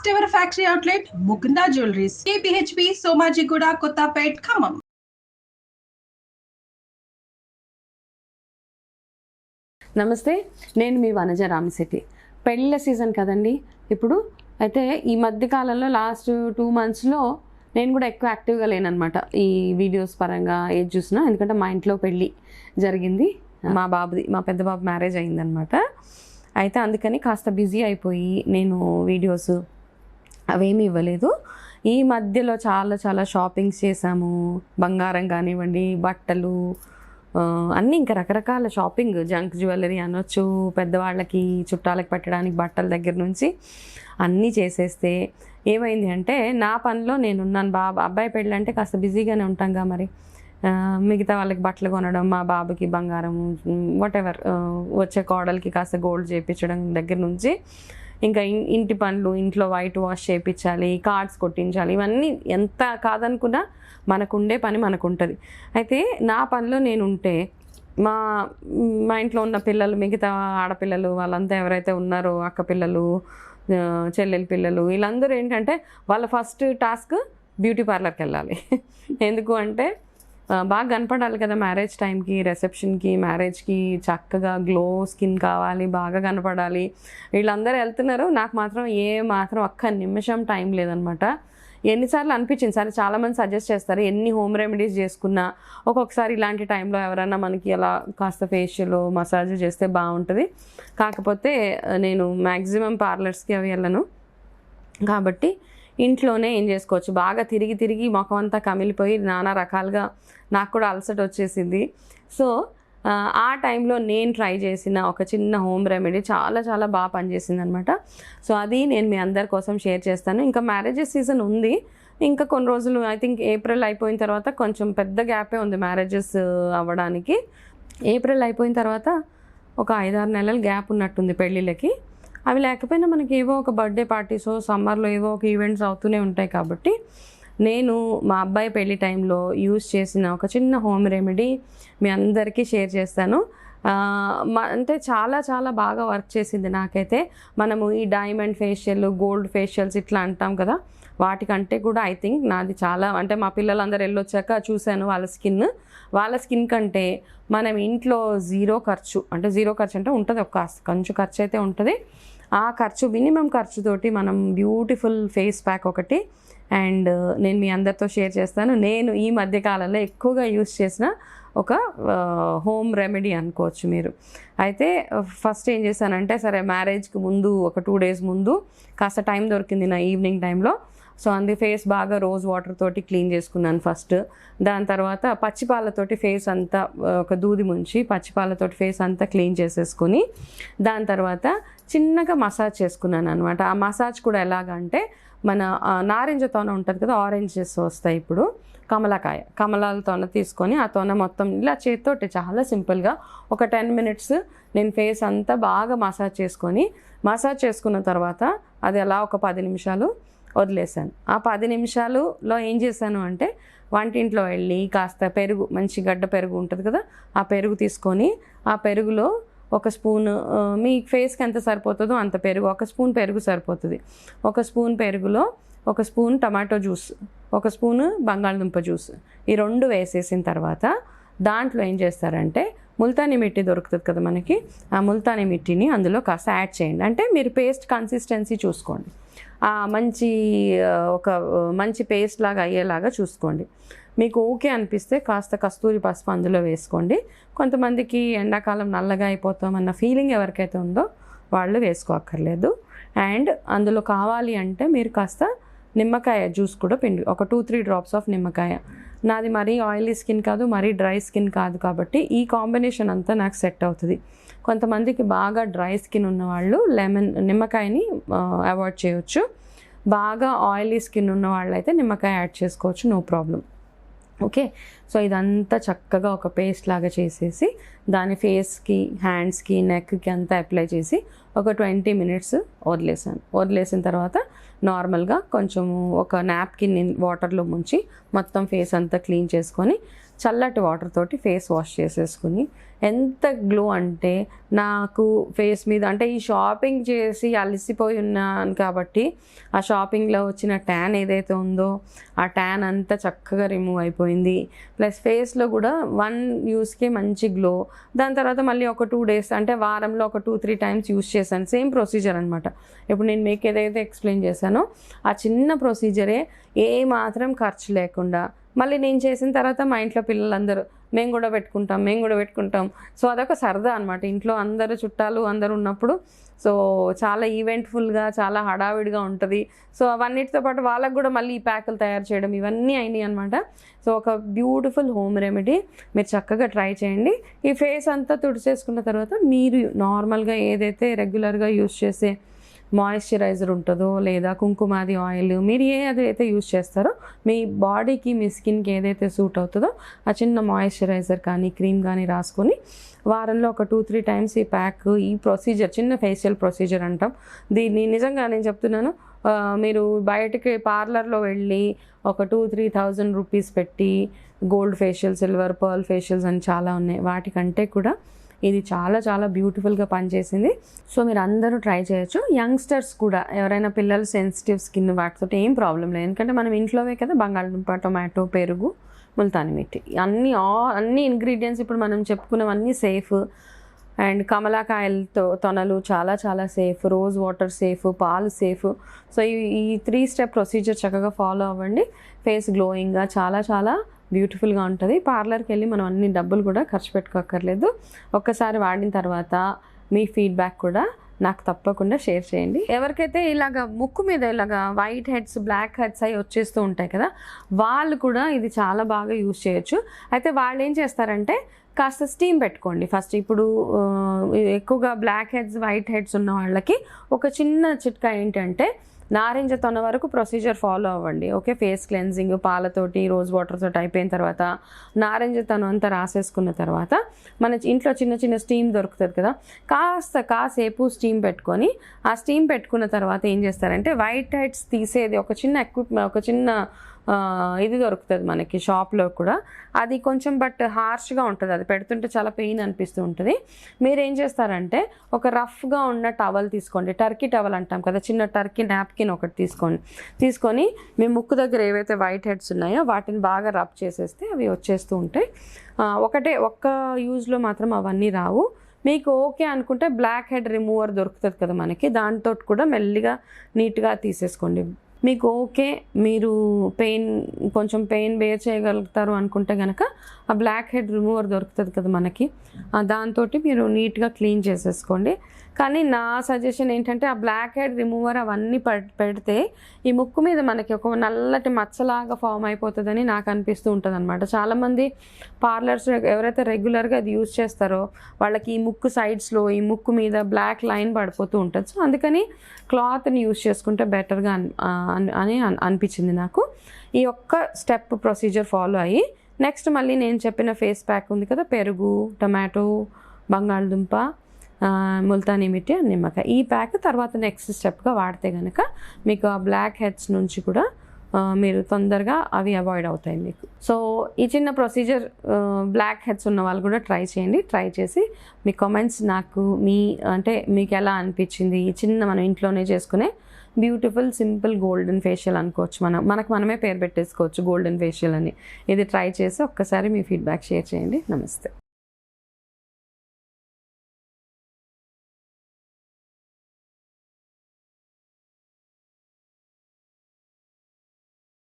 First ever factory outlet, Mukunda Jewelries, KPHP, Somajiguda, Kottapet, Khammam. నమస్తే, నేను మీ వనజ రామశెట్టి. పెళ్ళిళ్ళ season కదండి ఇప్పుడు. అయితే ఈ మధ్య కాలంలో లాస్ట్ 2 monthsలో నేను కూడా ఎక్కువ యాక్టివ్గా లేననమాట ఈ వీడియోస్ పరంగా ఏది చూసినా. ఎందుకంటే మా ఇంట్లో పెళ్ళి జరిగింది, మా పెద్ద బాబు మ్యారేజ్ అయిందనమాట. అయితే అందుకని కాస్త బిజీ అయిపోయి నేను వీడియోస్ అవేమీ ఇవ్వలేదు. ఈ మధ్యలో చాలా షాపింగ్స్ చేసాము. బంగారం కానివ్వండి, బట్టలు, అన్నీ ఇంకా రకరకాల షాపింగ్, జంక్ జ్యువెలరీ అనొచ్చు, పెద్దవాళ్ళకి చుట్టాలకు పెట్టడానికి బట్టల దగ్గర నుంచి అన్నీ చేసేస్తే ఏమైంది అంటే నా పనిలో నేనున్నాను. అబ్బాయి పెళ్ళి అంటే కాస్త బిజీగానే ఉంటాంగా మరి. మిగతా వాళ్ళకి బట్టలు కొనడం, మా బాబుకి బంగారం, వాటెవర్, వచ్చే కోడలికి కాస్త గోల్డ్ చేయించడం దగ్గర నుంచి ఇంకా ఇంటి పనులు, ఇంట్లో వైట్ వాష్ చేయించాలి, కార్డ్స్ కొట్టించాలి, ఇవన్నీ ఎంత కాదనుకున్నా మనకుండే పని మనకుంటుంది. అయితే నా పనిలో నేను ఉంటే మా ఇంట్లో ఉన్న పిల్లలు, మిగతా ఆడపిల్లలు వాళ్ళంతా ఎవరైతే ఉన్నారో, అక్క పిల్లలు, చెల్లెల పిల్లలు, వీళ్ళందరూ ఏంటంటే వాళ్ళ ఫస్ట్ టాస్క్ బ్యూటీ పార్లర్కి వెళ్ళాలి. ఎందుకు అంటే బాగా కనపడాలి కదా మ్యారేజ్ టైంకి, రిసెప్షన్కి, మ్యారేజ్కి చక్కగా గ్లో స్కిన్ కావాలి, బాగా కనపడాలి. వీళ్ళందరూ వెళ్తున్నారు, నాకు మాత్రం ఒక్క నిమిషం టైం లేదనమాట. ఎన్నిసార్లు అనిపించింది, సరే చాలామంది సజెస్ట్ చేస్తారు ఎన్ని హోమ్ రెమెడీస్ చేసుకున్నా ఒక్కొక్కసారి ఇలాంటి టైంలో ఎవరైనా మనకి అలా కాస్త ఫేషియల్ మసాజ్ చేస్తే బాగుంటుంది. కాకపోతే నేను మ్యాక్సిమం పార్లర్స్కి అవి వెళ్ళను కాబట్టి ఇంట్లోనే ఏం చేసుకోవచ్చు. బాగా తిరిగి ముఖం అంతా కమిలిపోయి నానా రకాలుగా నాకు కూడా అలసట వచ్చేసింది. సో ఆ టైంలో నేను ట్రై చేసిన ఒక చిన్న హోమ్ రెమెడీ చాలా బాగా పనిచేసింది అనమాట. సో అది నేను మీ అందరి కోసం షేర్ చేస్తాను. ఇంకా మ్యారేజెస్ సీజన్ ఉంది, ఇంకా కొన్ని రోజులు, ఐ థింక్ ఏప్రిల్ అయిపోయిన తర్వాత కొంచెం పెద్ద గ్యాపే ఉంది మ్యారేజెస్ అవ్వడానికి. ఏప్రిల్ అయిపోయిన తర్వాత ఒక 5-6 నెలలు గ్యాప్ ఉన్నట్టుంది పెళ్ళిళ్ళకి. అవి లేకపోయినా మనకి ఏవో ఒక బర్త్డే పార్టీసో, సమ్మర్లో ఏవో ఒక ఈవెంట్స్ అవుతూనే ఉంటాయి. కాబట్టి నేను మా అబ్బాయి పెళ్లి టైంలో యూజ్ చేసిన ఒక చిన్న హోమ్ రెమెడీ మీ అందరికీ షేర్ చేస్తాను. అంటే చాలా బాగా వర్క్ చేసింది నాకైతే. మనము ఈ డైమండ్ ఫేషియల్, గోల్డ్ ఫేషియల్స్ ఇట్లా అంటాం కదా, వాటికంటే కూడా ఐ థింక్ నాది చాలా, అంటే మా పిల్లలందరూ వెళ్ళొచ్చాక చూశాను వాళ్ళ స్కిన్ కంటే మనం ఇంట్లో జీరో ఖర్చు అంటే ఉంటుంది, ఒక కొంచెం ఖర్చు అయితే ఉంటుంది. ఆ ఖర్చు, మినిమం ఖర్చుతోటి మనం బ్యూటిఫుల్ ఫేస్ ప్యాక్ ఒకటి అండ్ నేను మీ అందరితో షేర్ చేస్తాను. నేను ఈ మధ్యకాలంలో ఎక్కువగా యూస్ చేసిన ఒక హోమ్ రెమెడీ అనుకోవచ్చు మీరు. అయితే ఫస్ట్ ఏం చేశానంటే, సరే మ్యారేజ్కి ముందు ఒక 2 days ముందు కాస్త టైం దొరికింది నా ఈవినింగ్ టైంలో. సో ఫేస్ బాగా రోజ్ వాటర్ తోటి క్లీన్ చేసుకున్నాను ఫస్ట్. దాని తర్వాత పచ్చిపాలతోటి ఫేస్ అంతా, ఒక దూది ముంచి పచ్చిపాలతోటి ఫేస్ అంతా క్లీన్ చేసేసుకొని దాని తర్వాత చిన్నగా మసాజ్ చేసుకున్నాను అనమాట. ఆ మసాజ్ కూడా ఎలాగంటే, మన నారింజ తోన ఉంటుంది కదా, ఆరెంజెస్ వస్తాయి ఇప్పుడు, కమలాల తోన తీసుకొని ఆ తోన మొత్తం ఇలా చేతితోటి చాలా సింపుల్గా ఒక 10 minutes నేను ఫేస్ అంతా బాగా మసాజ్ చేసుకున్న తర్వాత అది అలా ఒక 10 నిమిషాలు వదిలేసాను. ఆ 10 నిమిషాలులో ఏం చేశాను అంటే, వంటింట్లో వెళ్ళి కాస్త పెరుగు, మంచి గడ్డ పెరుగు ఉంటుంది కదా, ఆ పెరుగు తీసుకొని ఆ పెరుగులో ఒక స్పూన్, మీ ఫేస్కి ఎంత సరిపోతుందో అంత పెరుగు, 1 స్పూన్ పెరుగు సరిపోతుంది. 1 స్పూన్ పెరుగులో 1 స్పూన్ టమాటో జ్యూస్, 1 స్పూన్ బంగాళదుంప జ్యూస్, ఈ 2 వేసేసిన తర్వాత దాంట్లో ఏం చేస్తారంటే, ముల్తానీ మిట్టి దొరుకుతుంది కదా మనకి, ఆ ముల్తానీ మిట్టిని అందులో కాస్త యాడ్ చేయండి. అంటే మీరు పేస్ట్ కన్సిస్టెన్సీ చూసుకోండి, ఒక మంచి పేస్ట్ లాగా అయ్యేలాగా చూసుకోండి. మీకు ఓకే అనిపిస్తే కాస్త కస్తూరి పసుపు అందులో వేసుకోండి. కొంతమందికి ఎండాకాలం నల్లగా అయిపోతామన్న ఫీలింగ్ ఎవరికైతే ఉందో వాళ్ళు వేసుకోక్కర్లేదు. అండ్ అందులో కావాలి అంటే మీరు కాస్త నిమ్మకాయ జ్యూస్ కూడా పిండి, ఒక 2-3 drops ఆఫ్ నిమ్మకాయ. నాది మరీ ఆయిలీ స్కిన్ కాదు, మరీ డ్రై స్కిన్ కాదు, కాబట్టి ఈ కాంబినేషన్ అంతా నాకు సెట్ అవుతుంది. కొంతమందికి బాగా డ్రై స్కిన్ ఉన్నవాళ్ళు నిమ్మకాయని అవాయిడ్ చేయొచ్చు. బాగా ఆయిలీ స్కిన్ ఉన్న వాళ్ళైతే నిమ్మకాయ యాడ్ చేసుకోవచ్చు, నో ప్రాబ్లం. ఓకే, సో ఇదంతా చక్కగా ఒక పేస్ట్ లాగా చేసేసి దాని ఫేస్కి, హ్యాండ్స్కి, నెక్కి అంతా అప్లై చేసి ఒక 20 minutes వదిలేసిన తర్వాత నార్మల్గా కొంచెము ఒక నాప్కిన్ వాటర్లో ముంచి మొత్తం ఫేస్ అంతా క్లీన్ చేసుకొని చల్లటి వాటర్ తోటి ఫేస్ వాష్ చేసేసుకుని ఎంత గ్లో అంటే నాకు ఫేస్ మీద అంటే ఈ షాపింగ్ చేసి అలసిపోయి ఉన్నాను కాబట్టి ఆ షాపింగ్లో వచ్చిన ట్యాన్ ఏదైతే ఉందో ఆ ట్యాన్ అంతా చక్కగా రిమూవ్ అయిపోయింది. ప్లస్ ఫేస్లో కూడా 1 యూస్కే మంచి గ్లో. దాని తర్వాత మళ్ళీ ఒక 2 డేస్ అంటే వారంలో ఒక 2-3 టైమ్స్ యూస్ చేశాను. సేమ్ ప్రొసీజర్ అనమాట. ఇప్పుడు నేను మీకు ఏదైతే ఎక్స్ప్లెయిన్ చేశానో ఆ చిన్న ప్రొసీజరే ఏ మాత్రం ఖర్చు లేకుండా మళ్ళీ నేను చేసిన తర్వాత మా ఇంట్లో పిల్లలందరూ మేము కూడా పెట్టుకుంటాం. సో అదొక సరదా అనమాట. ఇంట్లో అందరూ చుట్టాలు అందరూ ఉన్నప్పుడు సో చాలా ఈవెంట్ఫుల్గా చాలా హడావిడిగా ఉంటుంది. సో అవన్నిటితో పాటు వాళ్ళకు కూడా మళ్ళీ ఈ ప్యాకులు తయారు చేయడం ఇవన్నీ అయినాయి అనమాట. సో ఒక బ్యూటిఫుల్ హోమ్ రెమెడీ మీరు చక్కగా ట్రై చేయండి. ఈ ఫేస్ అంతా తుడిచేసుకున్న తర్వాత మీరు నార్మల్గా ఏదైతే రెగ్యులర్గా యూస్ చేసే మాయిశ్చరైజర్ ఉంటుందో లేదా కుంకుమాది ఆయిల్ మీరు ఏదైతే యూస్ చేస్తారో మీ బాడీకి మీ స్కిన్కి ఏదైతే సూట్ అవుతుందో ఆ చిన్న మాయిశ్చరైజర్ కానీ క్రీమ్ కానీ రాసుకొని వారంలో ఒక 2-3 టైమ్స్ ఈ ప్యాక్ ఈ ప్రొసీజర్ చిన్న ఫేషియల్ ప్రొసీజర్ అంటాం దీన్ని. నిజంగా నేను చెప్తున్నాను, మీరు బయటకి పార్లర్లో వెళ్ళి ఒక 2,000-3,000 రూపీస్ పెట్టి gold facial, silver, pearl facials అని చాలా ఉన్నాయి. వాటికంటే కూడా ఇది చాలా చాలా బ్యూటిఫుల్గా పనిచేసింది. సో మీరు అందరూ ట్రై చేయొచ్చు. యంగ్స్టర్స్ కూడా ఎవరైనా పిల్లలు సెన్సిటివ్ స్కిన్ వాటితో ఏం ప్రాబ్లం లేదు. ఎందుకంటే మనం ఇంట్లోవే కదా బంగాళదుంప, టొమాటో, పెరుగు, ముల్తాని మిట్టి అన్ని ఇంగ్రీడియంట్స్ ఇప్పుడు మనం చెప్పుకున్నవన్నీ సేఫ్. అండ్ కమలాకాయలతో తొనలు చాలా చాలా సేఫ్, రోజ్ వాటర్ సేఫ్, పాలు సేఫ్. సో ఈ 3 స్టెప్ ప్రొసీజర్ చక్కగా ఫాలో అవ్వండి. ఫేస్ గ్లోయింగ్గా చాలా చాలా బ్యూటిఫుల్గా ఉంటుంది. పార్లర్కి వెళ్ళి మనం అన్ని డబ్బులు కూడా ఖర్చు పెట్టుకోక్కర్లేదు. ఒక్కసారి వాడిన తర్వాత మీ ఫీడ్బ్యాక్ కూడా నాకు తప్పకుండా షేర్ చేయండి. ఎవరికైతే ఇలాగ ముక్కు మీద ఇలాగ వైట్ హెడ్స్, బ్లాక్ హెడ్స్ అవి వచ్చేస్తూ ఉంటాయి కదా, వాళ్ళు కూడా ఇది చాలా బాగా యూజ్ చేయొచ్చు. అయితే వాళ్ళు ఏం చేస్తారంటే కాస్త స్టీమ్ పెట్టుకోండి ఫస్ట్. ఇప్పుడు ఎక్కువగా బ్లాక్ హెడ్స్, వైట్ హెడ్స్ ఉన్న వాళ్ళకి ఒక చిన్న చిట్కా ఏంటంటే నారింజ తొన వరకు ప్రొసీజర్ ఫాలో అవ్వండి. ఓకే, ఫేస్ క్లెన్జింగ్ పాలతోటి రోజ్ వాటర్ తోటి అయిపోయిన తర్వాత నారింజ తొన అంతా రాసేసుకున్న తర్వాత మన ఇంట్లో చిన్న చిన్న స్టీమ్ దొరుకుతుంది కదా, కాసేపు స్టీమ్ పెట్టుకొని ఆ స్టీమ్ పెట్టుకున్న తర్వాత ఏం చేస్తారంటే వైట్ హెడ్స్ తీసేది ఒక చిన్న ఇది దొరుకుతుంది మనకి షాప్లో కూడా. అది కొంచెం బట్ హార్ష్గా ఉంటుంది, అది పెడుతుంటే చాలా పెయిన్ అనిపిస్తూ ఉంటుంది. మీరు ఏం చేస్తారంటే ఒక రఫ్గా ఉన్న టవల్ తీసుకోండి, టర్కీ టవల్ అంటాం కదా, చిన్న టర్కీ నాప్కిన్ ఒకటి తీసుకొని మీ ముక్కు దగ్గర ఏవైతే వైట్ హెడ్స్ ఉన్నాయో వాటిని బాగా రబ్ చేసేస్తే అవి వచ్చేస్తూ ఉంటాయి. ఒక్క యూజ్లో మాత్రం అవన్నీ రావు. మీకు ఓకే అనుకుంటే బ్లాక్ హెడ్ రిమూవర్ దొరుకుతుంది కదా మనకి, దాంతో కూడా మెల్లిగా నీట్గా తీసేసుకోండి. మీకు ఓకే, మీరు కొంచెం పెయిన్ బేర్ చేయగలుగుతారు అనుకుంటే కనుక ఆ బ్లాక్ హెడ్ రిమూవర్ దొరుకుతుంది కదా మనకి, దాంతో మీరు నీట్గా క్లీన్ చేసేసుకోండి. కానీ నా సజెషన్ ఏంటంటే ఆ బ్లాక్ హెడ్ రిమూవర్ అవన్నీ పెడితే ఈ ముక్కు మీద మనకి ఒక నల్లటి మచ్చలాగా ఫామ్ అయిపోతుందని నాకు అనిపిస్తూ ఉంటుంది అనమాట. చాలామంది పార్లర్స్ ఎవరైతే రెగ్యులర్గా అది యూజ్ చేస్తారో వాళ్ళకి ఈ ముక్కు సైడ్స్లో ఈ ముక్కు మీద బ్లాక్ లైన్ పడిపోతూ ఉంటుంది. సో అందుకని క్లాత్ని యూజ్ చేసుకుంటే బెటర్గా అని అనిపించింది నాకు. ఈ ఒక్క స్టెప్ ప్రొసీజర్ ఫాలో అయ్యి నెక్స్ట్ మళ్ళీ నేను చెప్పిన ఫేస్ ప్యాక్ ఉంది కదా, పెరుగు, టమాటో, బంగాళదుంప, ముల్తానీ మిట్టి, నిమ్మకాయ, ఈ ప్యాక్ తర్వాత నెక్స్ట్ స్టెప్గా వాడితే కనుక మీకు ఆ బ్లాక్ హెడ్స్ నుంచి కూడా మీరు తొందరగా అవి అవాయిడ్ అవుతాయి మీకు. సో ఈ చిన్న ప్రొసీజర్ బ్లాక్ హెడ్స్ ఉన్న వాళ్ళు కూడా ట్రై చేయండి. ట్రై చేసి మీ కామెంట్స్ నాకు మీకు ఎలా అనిపించింది. ఈ చిన్న మనం ఇంట్లోనే చేసుకునే బ్యూటిఫుల్ సింపుల్ గోల్డెన్ ఫేషియల్ అనుకోవచ్చు, మనకు మనమే పేరు పెట్టేసుకోవచ్చు గోల్డెన్ ఫేషియల్ అని. ఇది ట్రై చేసి ఒక్కసారి మీ ఫీడ్బ్యాక్ షేర్ చేయండి. నమస్తే.